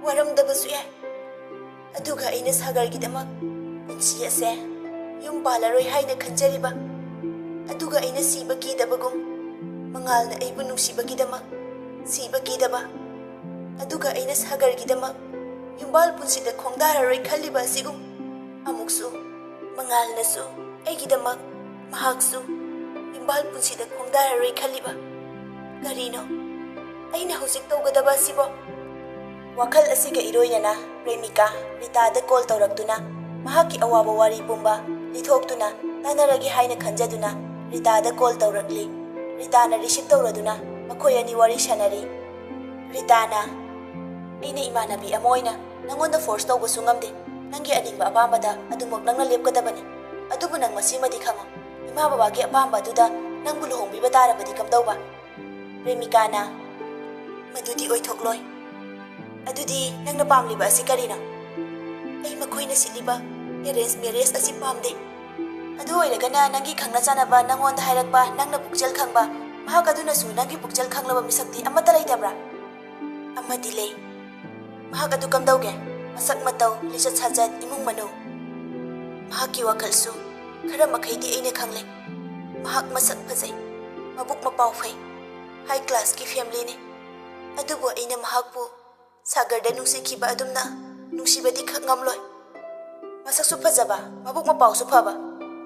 ꯋꯥꯔꯝꯗꯕꯁꯨ ꯌꯥꯏ ꯑꯗꯨꯒ ꯑꯩꯅ ꯁꯥꯒꯔꯒꯤꯗꯃꯛ ꯄꯨꯟꯁꯤ ꯑꯁꯦ ꯌꯨꯝ ꯄꯥꯜꯂꯔꯣꯏ ꯍꯥꯏꯅ ꯈꯟꯖꯔꯤꯕ ꯑꯗꯨꯒ ꯑꯩꯅ ꯁꯤꯕ ꯀꯤꯗꯕꯒꯨꯝ ꯃꯉꯥꯜꯅ ꯑꯩꯕꯨ ꯅꯨꯡꯁꯤꯕꯒꯤꯗꯃꯛ ꯁꯤꯕ ꯀꯤꯗꯕ ꯑꯗꯨꯒ ꯑꯩꯅ ꯁꯥꯒꯔꯒꯤꯗꯃꯛ ꯌꯨꯝꯕꯥꯜ ꯄꯨꯟꯁꯤꯗ ꯈꯣꯡꯗꯥꯔꯔꯣꯏ ꯈꯜꯂꯤꯕ ꯑꯁꯤꯒꯨꯝ ꯑꯃꯨꯛꯁꯨ ꯃꯉꯥꯜꯅꯁꯨ ꯑꯩꯒꯤꯗꯃꯛ ꯃꯍꯥꯛꯁꯨ ꯌꯨꯝꯕꯥꯜ ꯄꯨꯟꯁꯤꯗ ꯈꯣꯡꯗꯥꯔꯔꯣꯏ ꯈꯜꯂꯤꯕ ꯀꯔꯤꯅꯣ ꯑꯩꯅ ꯍꯧꯖꯤꯛ ꯇꯧꯒꯗꯕ ꯑꯁꯤꯕꯣ ꯋꯥꯈꯜ ꯑꯁꯤꯒ ꯏꯔꯣꯏꯅꯅ ꯄ꯭ꯔꯦꯃꯤꯀꯥ ꯔꯤꯇꯥꯗ ꯀꯣꯜ ꯇꯧꯔꯛꯇꯨꯅ ꯃꯍꯥꯛꯀꯤ ꯑꯋꯥꯕ ꯋꯥꯔꯤ ꯄꯨꯝꯕ ꯂꯤꯊꯣꯛꯇꯨꯅ ꯇꯥꯟꯅꯔꯒꯦ ꯍꯥꯏꯅ ꯈꯟꯖꯗꯨꯅ ꯔꯤꯇꯥꯗ ꯀꯣꯜ ꯇꯧꯔꯛꯂꯤ ꯔꯤꯇꯥꯅ ꯔꯤꯁꯤꯞ ꯇꯧꯔꯗꯨꯅ ꯃꯈꯣꯏ ꯑꯅꯤ ꯋꯥꯔꯤ ꯁꯥꯟꯅꯔꯤ ꯔꯤꯇꯥꯅ ꯑꯩꯅ ꯏꯃꯥꯟꯅꯕꯤ ꯑꯃ ꯑꯣꯏꯅ ꯅꯪꯉꯣꯟꯗ ꯐꯣꯔꯁ ꯇꯧꯕꯁꯨ ꯉꯝꯗꯦ ꯅꯪꯒꯤ ꯑꯅꯤꯡꯕ ꯑꯄꯥꯝꯕꯗ ꯑꯗꯨꯃꯛ ꯅꯪꯅ ꯂꯦꯞꯀꯗꯕꯅꯤ ꯑꯗꯨꯕꯨ ꯅꯪ ꯃꯁꯤꯃꯗꯤ ꯈꯪꯉꯣ ꯏꯃꯥ ꯕꯕꯥꯒꯤ ꯑꯄꯥꯝꯕ ꯑꯗꯨꯗ ꯅꯪꯕꯨ ꯂꯨꯍꯣꯡꯕꯤꯕ ꯇꯥꯔꯕꯗꯤ ꯀꯝꯗꯧꯕ ꯄ꯭ꯔꯦꯃꯤꯀꯥꯅ ꯃꯗꯨꯗꯤ ꯑꯣꯏꯊꯣꯛꯂꯣꯏ ꯑꯗꯨꯗꯤ ꯅꯪꯅ ꯄꯥꯝꯂꯤꯕ ꯑꯁꯤ ꯀꯔꯤꯅꯣ ꯑꯩ ꯃꯈꯣꯏꯅ ꯁꯤꯠꯂꯤꯕ ꯑꯦꯔꯦꯟꯖ ꯃꯦꯔꯦꯖ ꯑꯁꯤ ꯄꯥꯝꯗꯦ ꯑꯗꯨ ꯑꯣꯏꯔꯒꯅ ꯅꯪꯒꯤ ꯈꯪꯅ ꯆꯥꯟꯅꯕ ꯅꯪꯉꯣꯟꯗ ꯍꯥꯏꯔꯛꯄ ꯅꯪꯅ ꯄꯨꯛꯆꯦꯜ ꯈꯪꯕ ꯃꯍꯥꯛ ꯑꯗꯨꯅꯁꯨ ꯅꯪꯒꯤ ꯄꯨꯛꯆꯦꯜ ꯈꯪꯂꯕ ꯃꯤꯁꯛꯇꯤ ꯑꯃꯠꯇ ꯂꯩꯇꯕ꯭ꯔꯥ ꯑꯃꯗꯤ ꯂꯩ ꯃꯍꯥꯛ ꯑꯗꯨ ꯀꯝꯗꯧꯒꯦ ꯃꯁꯛ ꯃꯇꯧ ꯂꯤꯆꯠ ꯁꯥꯖꯠ ꯏꯃꯨꯡ ꯃꯅꯨꯡ ꯃꯍꯥꯛꯀꯤ ꯋꯥꯈꯜꯁꯨ ꯈꯔ ꯃꯈꯩꯗꯤ ꯑꯩꯅ ꯈꯪꯂꯦ ꯃꯍꯥꯛ ꯃꯁꯛ ꯐꯖꯩ ꯃꯕꯨꯛ ꯃꯄꯥꯎ ꯐꯩ ꯍꯥꯏ ꯀ꯭ꯂꯥꯁꯀꯤ ꯐꯦꯃꯤꯂꯤꯅꯤ ꯑꯗꯨꯕꯨ ꯑꯩꯅ ꯃꯍꯥꯛꯄꯨ ꯁꯥꯒꯔꯗ ꯅꯨꯡꯁꯤꯈꯤꯕ ꯑꯗꯨꯝꯅ ꯅꯨꯡꯁꯤꯕꯗꯤ ꯈꯛ ꯉꯝꯂꯣꯏ ꯃꯁꯛꯁꯨ ꯐꯖꯕ ꯃꯕꯨꯛ ꯃꯄꯥꯎꯁꯨ ꯐꯕ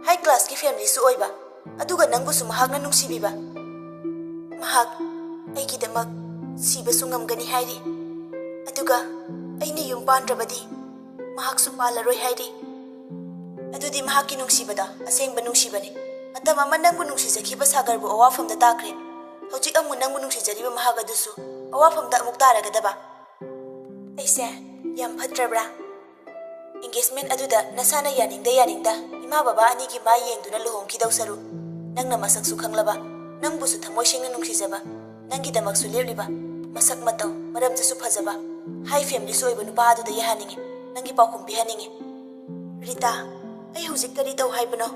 ꯍꯥꯏ ꯀ꯭ꯂꯥꯁꯀꯤ ꯐꯦꯃꯤꯂꯤꯁꯨ ꯑꯣꯏꯕ ꯑꯗꯨꯒ ꯅꯪꯕꯨꯁꯨ ꯃꯍꯥꯛꯅ ꯅꯨꯡꯁꯤꯕꯤꯕ ꯃꯍꯥꯛ ꯑꯩꯒꯤꯗꯃꯛ ꯁꯤꯕꯁꯨ ꯉꯝꯒꯅꯤ ꯍꯥꯏꯔꯤ ꯑꯗꯨꯒ ꯑꯩꯅ ꯌꯨꯝ ꯄꯥꯟꯗ꯭ꯔꯕꯗꯤ ꯃꯍꯥꯛꯁꯨ ꯄꯥꯜꯂꯔꯣꯏ ꯍꯥꯏꯔꯤ ꯑꯗꯨꯗꯤ ꯃꯍꯥꯛꯀꯤ ꯅꯨꯡꯁꯤꯕꯗ ꯑꯁꯦꯡꯕ ꯅꯨꯡꯁꯤꯕꯅꯤ ꯃꯇꯝ ꯑꯃ ꯅꯪꯕꯨ ꯅꯨꯡꯁꯤꯖꯈꯤꯕ ꯁꯥꯒꯔꯕꯨ ꯑꯋꯥꯐꯝꯗ ꯇꯥꯈ꯭ꯔꯦ ꯍꯧꯖꯤꯛ ꯑꯃꯨꯛ ꯅꯪꯕꯨ ꯅꯨꯡꯁꯤꯖꯔꯤꯕ ꯃꯍꯥꯛ ꯑꯗꯨꯁꯨ ꯑꯋꯥꯐꯝꯗ ꯑꯃꯨꯛ ꯇꯥꯔꯒꯗꯕ ꯑꯩꯁꯦ ꯌꯥꯝ ꯐꯠꯇ꯭ꯔꯕ꯭ꯔꯥ ꯏꯡꯒꯦꯖꯃꯦꯟ ꯑꯗꯨꯗ ꯅꯁꯥꯅ ꯌꯥꯅꯤꯡꯗ ꯏꯃꯥ ꯕꯕꯥ ꯑꯅꯤꯒꯤ ꯃꯥ ꯌꯦꯡꯗꯨꯅ ꯂꯨꯍꯣꯡꯈꯤꯗꯧ ꯁꯔꯨꯛ ꯅꯪꯅ ꯃꯁꯛꯁꯨ ꯈꯪꯂꯕ ꯅꯪꯕꯨꯁꯨ ꯊꯃꯣꯏ ꯁꯦꯡꯅ ꯅꯨꯡꯁꯤꯖꯕ ꯅꯪꯒꯤꯗꯃꯛꯁꯨ ꯂꯦꯞꯂꯤꯕ ꯃꯁꯛ ꯃꯇꯧ ꯃꯔꯝꯗꯁꯨ ꯐꯖꯕ ꯍꯥꯏ ꯐꯦꯃꯤꯂꯤꯁꯨ ꯑꯣꯏꯕ ꯅꯨꯄꯥ ꯑꯗꯨꯗ ꯌꯥꯍꯟꯅꯤꯡꯉꯤ ꯅꯪꯒꯤ ꯄꯥꯎꯈꯨꯝ ꯄꯤꯍꯟꯅꯤꯡꯉꯤ ꯔꯤꯇꯥ ꯑꯩ ꯍꯧꯖꯤꯛ ꯀꯔꯤ ꯇꯧ ꯍꯥꯏꯕꯅꯣ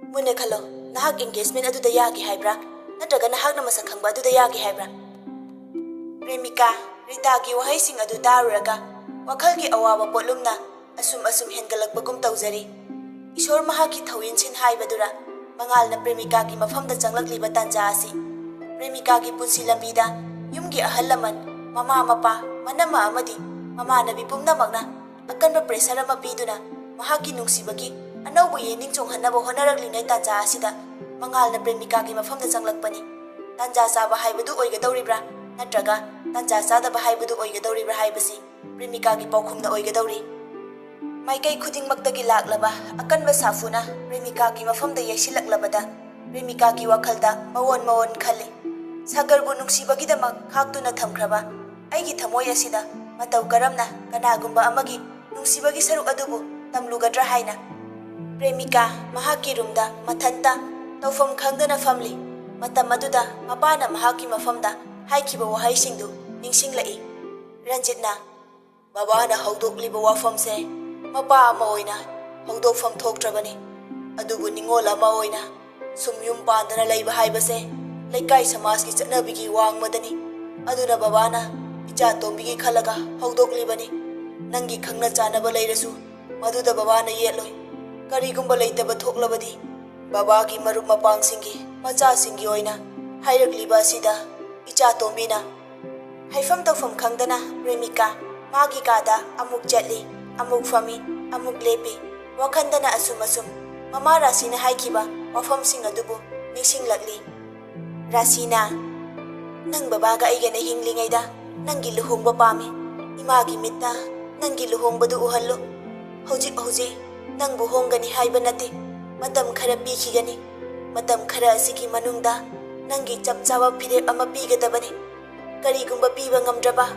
ꯃꯨꯟꯅ ꯈꯜꯂꯣ ꯅꯍꯥꯛ ꯏꯡꯒꯦꯖꯃꯦꯟ ꯑꯗꯨꯗ ꯌꯥꯒꯦ ꯍꯥꯏꯕ꯭ꯔꯥ ꯅꯠꯇ꯭ꯔꯒ ꯅꯍꯥꯛꯅ ꯃꯁꯛ ꯈꯪꯕ ꯑꯗꯨꯗ ꯌꯥꯒꯦ ꯍꯥꯏꯕ꯭ꯔꯥ ꯄ꯭ꯔꯦꯃꯤꯀꯥ ꯔꯤꯇꯥꯒꯤ ꯋꯥꯍꯩꯁꯤꯡ ꯑꯗꯨ ꯇꯥꯔꯨꯔꯒ ꯋꯥꯈꯜꯒꯤ ꯑꯋꯥꯕ ꯄꯣꯠꯂꯨꯝꯅ ꯑꯁꯨꯝ ꯍꯦꯟꯒꯠꯂꯛꯄꯒꯨꯝ ꯇꯧꯖꯔꯤ ꯏꯁꯣꯔ ꯃꯍꯥꯛꯀꯤ ꯊꯧꯌꯤꯟꯁꯤꯟ ꯍꯥꯏꯕꯗꯨꯔ ꯃꯉꯥꯜꯅ ꯄ꯭ꯔꯦꯃꯤꯀꯥꯒꯤ ꯃꯐꯝꯗ ꯆꯪꯂꯛꯂꯤꯕ ꯇꯥꯟꯖꯥ ꯑꯁꯤ ꯄ꯭ꯔꯦꯃꯤꯀꯥꯒꯤ ꯄꯨꯟꯁꯤ ꯂꯝꯕꯤꯗ ꯌꯨꯝꯒꯤ ꯑꯍꯜ ꯂꯃꯟ ꯃꯃꯥ ꯃꯄꯥ ꯃꯅꯝꯃ ꯑꯃꯗꯤ ꯃꯃꯥꯟꯅꯕꯤ ꯄꯨꯝꯅꯃꯛꯅ ꯑꯀꯟꯕ ꯄ꯭ꯔꯦꯁꯔ ꯑꯃ ꯄꯤꯗꯨꯅ ꯃꯍꯥꯛꯀꯤ ꯅꯨꯡꯁꯤꯕꯒꯤ ꯑꯅꯧꯕ ꯌꯦꯅꯤꯡ ꯆꯣꯡꯍꯟꯅꯕ ꯍꯣꯠꯅꯔꯛꯂꯤꯉꯩ ꯇꯥꯟꯖꯥ ꯑꯁꯤꯗ ꯃꯉꯥꯜꯅ ꯄ꯭ꯔꯦꯃꯤꯀꯥꯒꯤ ꯃꯐꯝꯗ ꯆꯪꯂꯛꯄꯅꯤ ꯇꯥꯟꯖꯥ ꯆꯥꯕ ꯍꯥꯏꯕꯗꯨ ꯑꯣꯏꯒꯗꯧꯔꯤꯕ꯭ꯔꯥ ꯅꯠꯇ꯭ꯔꯒ ꯇꯥꯟꯖꯥ ꯆꯥꯗꯕ ꯍꯥꯏꯕꯗꯨ ꯑꯣꯏꯒꯗꯧꯔꯤꯕ꯭ꯔꯥ ꯍꯥꯏꯕꯁꯤ ꯄ꯭ꯔꯦꯃꯤꯀꯥꯒꯤ ꯄꯥꯎꯈꯨꯝꯅ ꯑꯣꯏꯒꯗꯧꯔꯤ ꯃꯥꯏꯀꯩ ꯈꯨꯗꯤꯡꯃꯛꯇꯒꯤ ꯂꯥꯛꯂꯕ ꯑꯀꯟꯕ ꯁꯥꯐꯨꯅ ꯄ꯭ꯔꯦꯃꯤꯀꯥꯒꯤ ꯃꯐꯝꯗ ꯌꯩꯁꯤꯜꯂꯛꯂꯕꯗ ꯄ꯭ꯔꯦꯃꯤꯀꯥꯒꯤ ꯋꯥꯈꯜꯗ ꯃꯑꯣꯟ ꯈꯜꯂꯤ ꯁꯥꯒꯔꯕꯨ ꯅꯨꯡꯁꯤꯕꯒꯤꯗꯃꯛ ꯈꯥꯛꯇꯨꯅ ꯊꯝꯈ꯭ꯔꯕ ꯑꯩꯒꯤ ꯊꯃꯣꯏ ꯑꯁꯤꯗ ꯃꯇꯧ ꯀꯔꯝꯅ ꯀꯅꯥꯒꯨꯝꯕ ꯑꯃꯒꯤ ꯅꯨꯡꯁꯤꯕꯒꯤ ꯁꯔꯨꯛ ꯑꯗꯨꯕꯨ ꯇꯝꯂꯨꯒꯗ꯭ꯔꯥ ꯍꯥꯏꯅ ꯄ꯭ꯔꯦꯃꯤꯀꯥ ꯃꯍꯥꯛꯀꯤ ꯔꯨꯝꯗ ꯃꯊꯟꯇ ꯇꯧꯐꯝ ꯈꯪꯗꯅ ꯐꯝꯂꯤ ꯃꯇꯝ ꯑꯗꯨꯗ ꯃꯄꯥꯅ ꯃꯍꯥꯛꯀꯤ ꯃꯐꯝꯗ ꯍꯥꯏꯈꯤꯕ ꯋꯥꯍꯩꯁꯤꯡꯗꯨ ꯅꯤꯡꯁꯤꯡꯂꯛꯏ ꯔꯟꯖꯤꯠꯅ ꯕꯕꯥꯅ ꯍꯧꯗꯣꯛꯂꯤꯕ ꯋꯥꯐꯝꯁꯦ ꯃꯄꯥ ꯑꯃ ꯑꯣꯏꯅ ꯍꯧꯗꯣꯛꯐꯝ ꯊꯣꯛꯇ꯭ꯔꯕꯅꯤ ꯑꯗꯨꯕꯨ ꯅꯤꯡꯉꯣꯜ ꯑꯃ ꯑꯣꯏꯅ ꯁꯨꯝ ꯌꯨꯝ ꯄꯥꯟꯗꯅ ꯂꯩꯕ ꯍꯥꯏꯕꯁꯦ ꯂꯩꯀꯥꯏ ꯁꯃꯥꯖꯀꯤ ꯆꯠꯅꯕꯤꯒꯤ ꯋꯥꯡꯃꯗꯅꯤ ꯑꯗꯨꯅ ꯕꯕꯥꯅ ꯏꯆꯥ ꯇꯣꯝꯕꯤꯒꯤ ꯈꯜꯂꯒ ꯍꯧꯗꯣꯛꯂꯤꯕꯅꯤ ꯅꯪꯒꯤ ꯈꯪꯅ ꯆꯥꯟꯅꯕ ꯂꯩꯔꯁꯨ ꯃꯗꯨꯗ ꯕꯕꯥꯅ ꯌꯦꯠꯂꯣꯏ ꯀꯔꯤꯒꯨꯝꯕ ꯂꯩꯇꯕ ꯊꯣꯛꯂꯕꯗꯤ ꯕꯕꯥꯒꯤ ꯃꯔꯨꯞ ꯃꯄꯥꯡꯁꯤꯡꯒꯤ ꯃꯆꯥꯁꯤꯡꯒꯤ ꯑꯣꯏꯅ ꯍꯥꯏꯔꯛꯂꯤꯕ ꯑꯁꯤꯗ ꯏꯆꯥ ꯇꯣꯝꯕꯤꯅ ꯍꯥꯏꯐꯝ ꯇꯧꯐꯝ ꯈꯪꯗꯅ ꯄ꯭ꯔꯦꯃꯤꯀꯥ ꯃꯥꯒꯤ ꯀꯥꯗ ꯑꯃꯨꯛ ꯆꯠꯂꯤ ꯑꯃꯨꯛ ꯐꯝꯃꯤ ꯑꯃꯨꯛ ꯂꯦꯞꯄꯤ ꯋꯥꯈꯟꯗꯅ ꯑꯁꯨꯝ ꯃꯃꯥ ꯔꯥꯁꯤꯅ ꯍꯥꯏꯈꯤꯕ ꯋꯥꯐꯝꯁꯤꯡ ꯑꯗꯨꯕꯨ ꯅꯤꯡꯁꯤꯡꯂꯛꯂꯤ꯫ ꯔꯥꯁꯤꯅꯥ, ꯅꯪ ꯕꯕꯥꯒ ꯑꯩꯒꯅ ꯍꯤꯡꯂꯤꯉꯩꯗ ꯅꯪꯒꯤ ꯂꯨꯍꯣꯡꯕ ꯄꯥꯝꯃꯤ꯫ ꯏꯃꯥꯒꯤ ꯃꯤꯠꯇ ꯅꯪꯒꯤ ꯂꯨꯍꯣꯡꯕꯗꯨ ꯎꯍꯜꯂꯨ꯫ ꯍꯧꯖꯤꯛ ꯅꯪꯕꯨ ꯍꯣꯡꯒꯅꯤ ꯍꯥꯏꯕ ꯅꯠꯇꯦ, ꯃꯇꯝ ꯈꯔ ꯄꯤꯈꯤꯒꯅꯤ꯫ ꯃꯇꯝ ꯈꯔ ꯑꯁꯤꯒꯤ ꯃꯅꯨꯡꯗ ꯅꯪꯒꯤ ꯆꯞ ꯆꯥꯕ ꯐꯤꯔꯦꯞ ꯑꯃ ꯄꯤꯒꯗꯕꯅꯤ꯫ ꯀꯔꯤꯒꯨꯝꯕ ꯄꯤꯕ ꯉꯝꯗ꯭ꯔꯕ,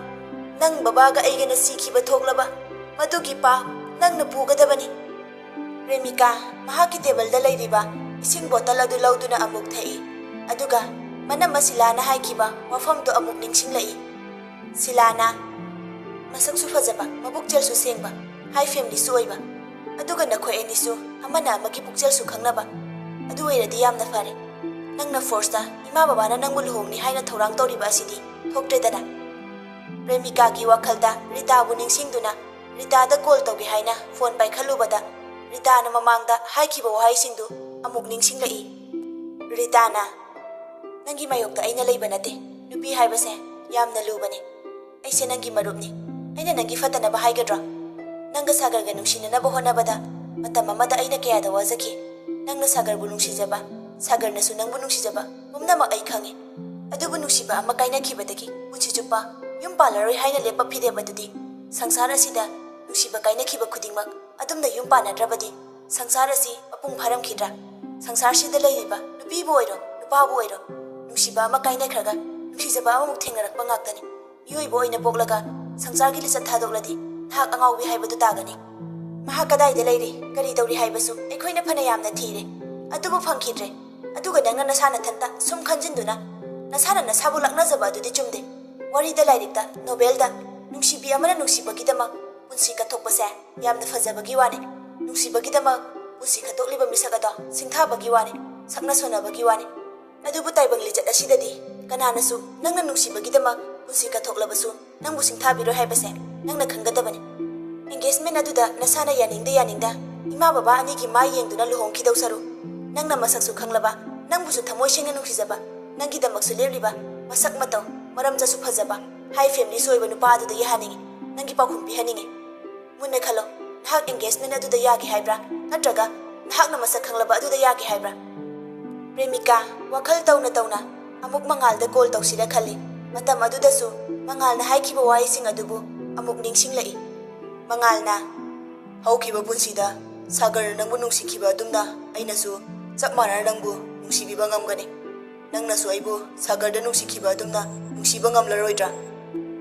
ꯅꯪ ꯕꯕꯥꯒ ꯑꯩꯒꯅ ꯁꯤꯈꯤꯕ ꯊꯣꯛꯂꯕ ꯃꯗꯨꯒꯤ ꯄꯥꯞ ꯅꯪꯅ ꯄꯨꯒꯗꯕꯅꯤ꯫ ꯄ꯭ꯔꯦꯃꯤꯀꯥ ꯃꯍꯥꯛꯀꯤ ꯇꯦꯕꯜꯗ ꯂꯩꯔꯤꯕ ꯏꯁꯤꯡ ꯕꯣꯇꯜ ꯑꯗꯨ ꯂꯧꯗꯨꯅ ꯑꯃꯨꯛ ꯊꯛꯏ, ꯑꯗꯨꯒ ꯃꯅꯝ ꯁꯤꯂꯥꯅ ꯍꯥꯏꯈꯤꯕ ꯋꯥꯐꯝꯗꯨ ꯑꯃꯨꯛ ꯅꯤꯡꯁꯤꯡꯂꯛꯏ꯫ ꯁꯤꯂꯥꯅ ꯃꯁꯛꯁꯨ ꯐꯖꯕ, ꯃꯕꯨꯛꯆꯦꯜꯁꯨ ꯁꯦꯡꯕ, ꯍꯥꯏ ꯐꯦꯃꯤꯂꯤꯁꯨ ꯑꯣꯏꯕ, ꯑꯗꯨꯒ ꯅꯈꯣꯏ ꯑꯅꯤꯁꯨ ꯑꯃꯅ ꯑꯃꯒꯤ ꯄꯨꯛꯆꯦꯜꯁꯨ ꯈꯪꯅꯕ꯫ ꯑꯗꯨ ꯑꯣꯏꯔꯗꯤ ꯌꯥꯝꯅ ꯐꯔꯦ꯫ ꯅꯪꯅ ꯐꯣꯔꯁꯇ ꯏꯃꯥ ꯕꯕꯥꯅ ꯅꯪꯕꯨ ꯂꯨꯍꯣꯡꯅꯤ ꯍꯥꯏꯅ ꯊꯧꯔꯥꯡ ꯇꯧꯔꯤꯕ ꯑꯁꯤꯗꯤ ꯊꯣꯛꯇ꯭ꯔꯦꯗꯅ꯫ ꯄ꯭ꯔꯦꯃꯤꯀꯥꯒꯤ ꯋꯥꯈꯜꯗ ꯔꯤꯇꯥꯕꯨ ꯅꯤꯡꯁꯤꯡꯗꯨꯅ ꯔꯤꯇꯥꯗ ꯀꯣꯜ ꯇꯧꯒꯦ ꯍꯥꯏꯅ ꯐꯣꯟ ꯄꯥꯏꯈꯠꯂꯨꯕꯗ ꯔꯤꯇꯥꯅ ꯃꯃꯥꯡꯗ ꯍꯥꯏꯈꯤꯕ ꯋꯥꯍꯩꯁꯤꯡꯗꯨ ꯑꯃꯨꯛ ꯅꯤꯡꯁꯤꯡꯂꯛꯏ꯫ ꯔꯤꯇꯥꯅ, ꯅꯪꯒꯤ ꯃꯥꯌꯣꯛꯇ ꯑꯩꯅ ꯂꯩꯕ ꯅꯠꯇꯦ꯫ ꯅꯨꯄꯤ ꯍꯥꯏꯕꯁꯦ ꯌꯥꯝꯅ ꯂꯨꯕꯅꯤ꯫ ꯑꯩꯁꯦ ꯅꯪꯒꯤ ꯃꯔꯨꯞꯅꯤ꯫ ꯑꯩꯅ ꯅꯪꯒꯤ ꯐꯠꯇꯅꯕ ꯍꯥꯏꯒꯗ꯭ꯔꯣ? ꯅꯪꯒ ꯁꯥꯒꯔꯒ ꯅꯨꯡꯁꯤꯅꯅꯕ ꯍꯣꯠꯅꯕꯗ ꯃꯇꯝ ꯑꯃꯗ ꯑꯩꯅ ꯀꯌꯥꯗ ꯋꯥꯖꯈꯤ꯫ ꯅꯪꯅ ꯁꯥꯒꯔꯕꯨ ꯅꯨꯡꯁꯤꯖꯕ, ꯁꯥꯒꯔꯅꯁꯨ ꯅꯪꯕꯨ ꯅꯨꯡꯁꯤꯖꯕ ꯄꯨꯝꯅꯃꯛ ꯑꯩ ꯈꯪꯉꯤ꯫ ꯑꯗꯨꯕꯨ ꯅꯨꯡꯁꯤꯕ ꯑꯃ ꯀꯥꯏꯅꯈꯤꯕꯗꯒꯤ ꯄꯨꯟꯁꯤ ꯆꯨꯞꯄ ꯌꯨꯝ ꯄꯥꯜꯂꯔꯣꯏ ꯍꯥꯏꯅ ꯂꯦꯞꯄ ꯐꯤꯔꯦꯞ ꯑꯗꯨꯗꯤ ꯁꯪꯁꯥꯔ ꯑꯁꯤꯗ ꯅꯨꯡꯁꯤꯕ ꯀꯥꯏꯅꯈꯤꯕ ꯈꯨꯗꯤꯡꯃꯛ ꯑꯗꯨꯝꯅ ꯌꯨꯝ ꯄꯥꯟꯅꯗ꯭ꯔꯕꯗꯤ ꯁꯪꯁꯥꯔ ꯑꯁꯤ ꯃꯄꯨꯡ ꯐꯥꯔꯝꯈꯤꯗ꯭ꯔꯥ? ꯁꯪꯁꯥꯔꯁꯤꯗ ꯂꯩꯔꯤꯕ ꯅꯨꯄꯤꯕꯨ ꯑꯣꯏꯔꯣ ꯅꯨꯄꯥꯕꯨ ꯑꯣꯏꯔꯣ ꯅꯨꯡꯁꯤꯕ ꯑꯃ ꯀꯥꯏꯅꯈ꯭ꯔꯒ ꯅꯨꯡꯁꯤꯖꯕ ꯑꯃꯃꯨꯛ ꯊꯦꯡꯅꯔꯛꯄ ꯉꯥꯛꯇꯅꯤ꯫ ꯃꯤꯑꯣꯏꯕ ꯑꯣꯏꯅ ꯄꯣꯛꯂꯒ ꯁꯪꯁꯥꯔꯒꯤ ꯂꯤꯆꯠ ꯊꯥꯗꯣꯛꯂꯗꯤ ꯅꯍꯥꯛ ꯑꯉꯥꯎꯕꯤ ꯍꯥꯏꯕꯗꯨ ꯇꯥꯒꯅꯤ꯫ ꯃꯍꯥꯛ ꯀꯗꯥꯏꯗ ꯂꯩꯔꯤ, ꯀꯔꯤ ꯇꯧꯔꯤ ꯍꯥꯏꯕꯁꯨ ꯑꯩꯈꯣꯏꯅ ꯐꯅ ꯌꯥꯝꯅ ꯊꯤꯔꯦ, ꯑꯗꯨꯕꯨ ꯐꯪꯈꯤꯗ꯭ꯔꯦ꯫ ꯑꯗꯨꯒ ꯅꯪꯅ ꯅꯁꯥ ꯅꯊꯟꯇ ꯁꯨꯝ ꯈꯟꯖꯤꯟꯗꯨꯅ ꯅꯁꯥꯅ ꯅꯁꯥꯕꯨ ꯂꯥꯛꯅꯖꯕ ꯑꯗꯨꯗꯤ ꯆꯨꯝꯗꯦ꯫ ꯋꯥꯔꯤꯗ, ꯂꯥꯏꯔꯤꯛꯇ, ꯅꯣꯕꯦꯜꯗ ꯅꯨꯡꯁꯤꯕꯤ ꯑꯃꯅ ꯅꯨꯡꯁꯤꯕꯒꯤꯗꯃꯛ ꯄꯨꯟꯁꯤ ꯀꯠꯊꯣꯛꯄꯁꯦ ꯌꯥꯝꯅ ꯐꯖꯕꯒꯤ ꯋꯥꯅꯤ꯫ ꯅꯨꯡꯁꯤꯕꯒꯤꯗꯃꯛ ꯄꯨꯟꯁꯤ ꯀꯠꯊꯣꯛꯂꯤꯕ ꯃꯤꯁꯛ ꯑꯗꯣ ꯁꯤꯡꯊꯥꯕꯒꯤ ꯋꯥꯅꯤ, ꯁꯛꯅ ꯁꯣꯟꯅꯕꯒꯤ ꯋꯥꯅꯤ꯫ ꯑꯗꯨꯕꯨ ꯇꯥꯏꯕꯪ ꯂꯤꯆꯠ ꯑꯁꯤꯗꯗꯤ ꯀꯅꯥꯅꯁꯨ ꯅꯪꯅ ꯅꯨꯡꯁꯤꯕꯒꯤꯗꯃꯛ ꯄꯨꯟꯁꯤ ꯀꯠꯊꯣꯛꯂꯕꯁꯨ ꯅꯪꯕꯨ ꯁꯤꯡꯊꯥꯕꯤꯔꯣꯏ ꯍꯥꯏꯕꯁꯦ ꯅꯪꯅ ꯈꯪꯒꯗꯕꯅꯤ꯫ ꯑꯦꯡꯒꯦꯖꯃꯦꯟ ꯑꯗꯨꯗ ꯅꯁꯥꯅ ꯌꯥꯅꯤꯡꯗ ꯏꯃꯥ ꯕꯕꯥ ꯑꯅꯤꯒꯤ ꯃꯥꯏ ꯌꯦꯡꯗꯨꯅ ꯂꯨꯍꯣꯡꯈꯤꯗꯧ ꯁꯔꯨꯛ, ꯅꯪꯅ ꯃꯁꯛꯁꯨ ꯈꯪꯂꯕ, ꯅꯪꯕꯨꯁꯨ ꯊꯃꯣꯏ ꯁꯦꯡꯅ ꯅꯨꯡꯁꯤꯖꯕ, ꯅꯪꯒꯤꯗꯃꯛꯁꯨ ꯂꯦꯞꯂꯤꯕ, ꯃꯁꯛ ꯃꯇꯧ ꯃꯔꯝ ꯆꯠꯁꯨ ꯐꯖꯕ, ꯍꯥꯏ ꯐꯦꯃꯤꯂꯤꯁꯨ ꯑꯣꯏꯕ ꯅꯨꯄꯥ ꯑꯗꯨꯗ ꯌꯥꯍꯟꯅꯤꯡꯉꯤ꯫ ꯅꯪꯒꯤ ꯄꯥꯎꯈꯨꯝ ꯄꯤꯍꯟꯅꯤꯡꯉꯤ꯫ ꯃꯨꯟꯅ ꯈꯜꯂꯣ, ꯅꯍꯥꯛ ꯑꯦꯡꯒꯦꯖꯃꯦꯟ ꯑꯗꯨꯗ ꯌꯥꯒꯦ ꯍꯥꯏꯕ꯭ꯔꯥ, ꯅꯠꯇ꯭ꯔꯒ ꯅꯍꯥꯛꯅ ꯃꯁꯛ ꯈꯪꯂꯕ ꯑꯗꯨꯗ ꯌꯥꯒꯦ ꯍꯥꯏꯕ꯭ꯔꯥ? ꯄ꯭ꯔꯦꯃꯤꯀꯥ ꯋꯥꯈꯜ ꯇꯧꯅ ꯑꯃꯨꯛ ꯃꯉꯥꯜꯗ ꯀꯣꯜ ꯇꯧꯁꯤꯔ ꯈꯜꯂꯤ꯫ ꯃꯇꯝ ꯑꯗꯨꯗꯁꯨ ꯃꯉꯥꯜꯅ ꯍꯥꯏꯈꯤꯕ ꯋꯥꯍꯩꯁꯤꯡ ꯑꯗꯨꯕꯨ ꯑꯃꯨꯛ ꯅꯤꯡꯁꯤꯡꯂꯛꯏ꯫ ꯃꯉꯥꯜꯅ, ꯍꯧꯈꯤꯕ ꯄꯨꯟꯁꯤꯗ ꯁꯥꯒꯔꯅ ꯅꯪꯕꯨ ꯅꯨꯡꯁꯤꯈꯤꯕ ꯑꯗꯨꯝꯅ ꯑꯩꯅꯁꯨ ꯆꯞ ꯃꯥꯟꯅꯅ ꯅꯪꯕꯨ ꯅꯨꯡꯁꯤꯕꯤꯕ ꯉꯝꯒꯅꯤ꯫ ꯅꯪꯅꯁꯨ ꯑꯩꯕꯨ ꯁꯥꯒꯔꯗ ꯅꯨꯡꯁꯤꯈꯤꯕ ꯑꯗꯨꯝꯅ ꯅꯨꯡꯁꯤꯕ ꯉꯝꯂꯔꯣꯏꯗ꯭ꯔꯥ?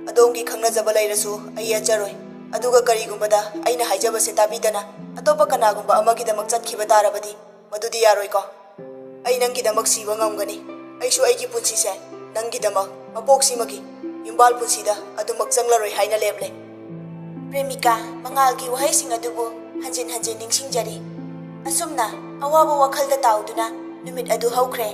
ꯑꯗꯣꯝꯒꯤ ꯈꯪꯅꯖꯕ ꯂꯩꯔꯁꯨ ꯑꯩ ꯌꯦꯠꯆꯔꯣꯏ꯫ ꯑꯗꯨꯒ ꯀꯔꯤꯒꯨꯝꯕꯗ ꯑꯩꯅ ꯍꯥꯏꯖꯕꯁꯦ ꯇꯥꯕꯤꯗꯅ ꯑꯇꯣꯞꯄ ꯀꯅꯥꯒꯨꯝꯕ ꯑꯃꯒꯤꯗꯃꯛ ꯆꯠꯈꯤꯕ ꯇꯥꯔꯕꯗꯤ ꯃꯗꯨꯗꯤ ꯌꯥꯔꯣꯏꯀꯣ? ꯑꯩ ꯅꯪꯒꯤꯗꯃꯛ ꯁꯤꯕ ꯉꯝꯒꯅꯤ꯫ ꯑꯩꯁꯨ ꯑꯩꯒꯤ ꯄꯨꯟꯁꯤꯁꯦ ꯅꯪꯒꯤꯗꯃꯛ ꯃꯄꯣꯛꯁꯤꯃꯒꯤ ꯌꯨꯝꯕꯥꯜ ꯄꯨꯟꯁꯤꯗ ꯑꯗꯨꯃꯛ ꯆꯪꯂꯔꯣꯏ ꯍꯥꯏꯅ ꯂꯦꯞꯂꯦ꯫ ꯄ꯭ꯔꯦꯃꯤꯀꯥ ꯃꯉꯥꯜꯒꯤ ꯋꯥꯍꯩꯁꯤꯡ ꯑꯗꯨꯕꯨ ꯍꯟꯖꯤꯟ ꯍꯟꯖꯤꯟ ꯅꯤꯡꯁꯤꯡꯖꯔꯤ꯫ ꯑꯁꯨꯝꯅ ꯑꯋꯥꯕ ꯋꯥꯈꯜꯗ ꯇꯥꯎꯗꯨꯅ ꯅꯨꯃꯤꯠ ꯑꯗꯨ ꯍꯧꯈ꯭ꯔꯦ꯫